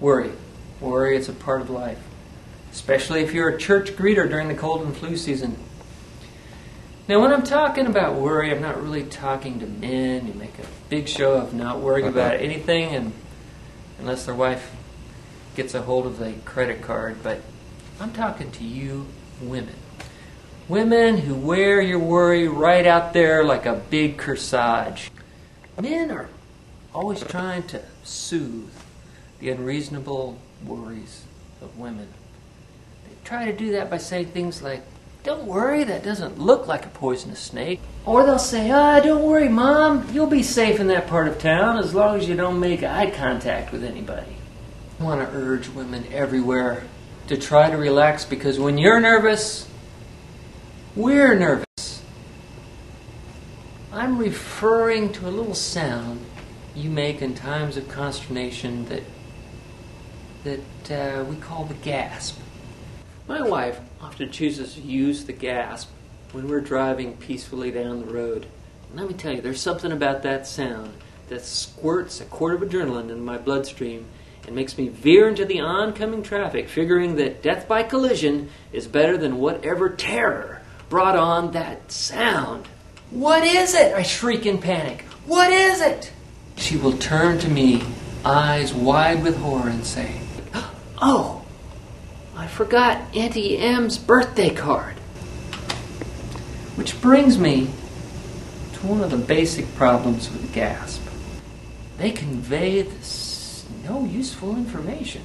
Worry. Worry is a part of life, especially if you're a church greeter during the cold and flu season. Now, when I'm talking about worry, I'm not really talking to men who make a big show of not worrying about anything and unless their wife gets a hold of a credit card, but I'm talking to you women. Women who wear your worry right out there like a big corsage. Men are always trying to soothe the unreasonable worries of women. They try to do that by saying things like, "Don't worry, that doesn't look like a poisonous snake." Or they'll say, "Don't worry, Mom, you'll be safe in that part of town as long as you don't make eye contact with anybody." I want to urge women everywhere to try to relax, because when you're nervous, we're nervous. I'm referring to a little sound you make in times of consternation that we call the gasp. My wife often chooses to use the gasp when we're driving peacefully down the road. And let me tell you, there's something about that sound that squirts a quart of adrenaline in my bloodstream and makes me veer into the oncoming traffic, figuring that death by collision is better than whatever terror brought on that sound. "What is it?" I shriek in panic. "What is it?" She will turn to me, eyes wide with horror, and say, "Oh, I forgot Auntie M's birthday card." Which brings me to one of the basic problems with the gasp. They convey no useful information.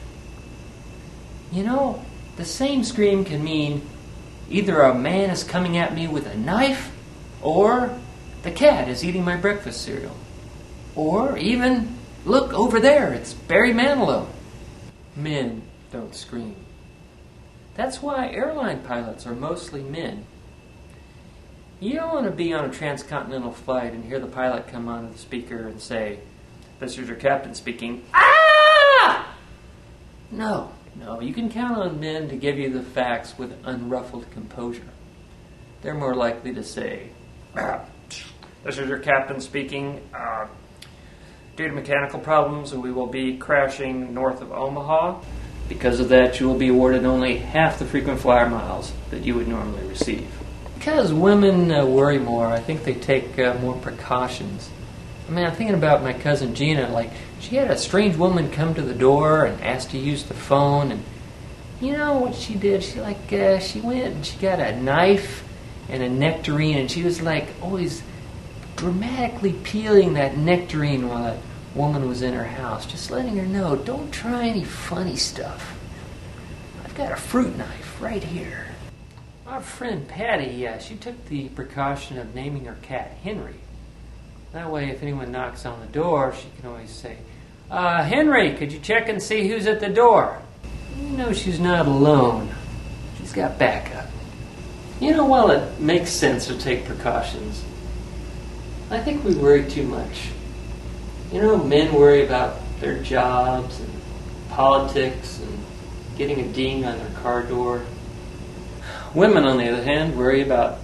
You know, the same scream can mean either a man is coming at me with a knife, or the cat is eating my breakfast cereal. Or even, "Look, over there, it's Barry Manilow." Men don't scream. That's why airline pilots are mostly men. You don't want to be on a transcontinental flight and hear the pilot come onto the speaker and say, "This is your captain speaking." Ah! No, you can count on men to give you the facts with unruffled composure. They're more likely to say, "This is your captain speaking. Due to mechanical problems, we will be crashing north of Omaha. Because of that, you will be awarded only half the frequent flyer miles that you would normally receive." Because women worry more, I think they take more precautions. I mean, I'm thinking about my cousin Gina. Like, she had a strange woman come to the door and asked to use the phone, and you know what she did? She went and she got a knife and a nectarine, and she was like always dramatically peeling that nectarine while that woman was in her house, just letting her know, "Don't try any funny stuff. I've got a fruit knife right here." Our friend Patty, she took the precaution of naming her cat Henry. That way, if anyone knocks on the door, she can always say, "Henry, could you check and see who's at the door?" You know she's not alone. She's got backup. You know, while it makes sense to take precautions, I think we worry too much. You know, men worry about their jobs and politics and getting a ding on their car door. Women, on the other hand, worry about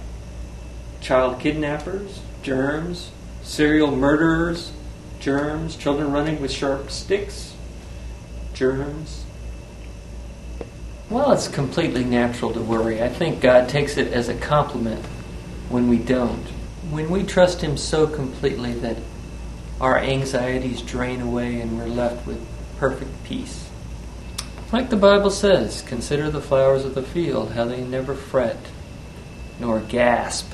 child kidnappers, germs, serial murderers, germs, children running with sharp sticks, germs. Well, it's completely natural to worry. I think God takes it as a compliment when we don't. When we trust Him so completely that our anxieties drain away and we're left with perfect peace. Like the Bible says, "Consider the flowers of the field, how they never fret nor gasp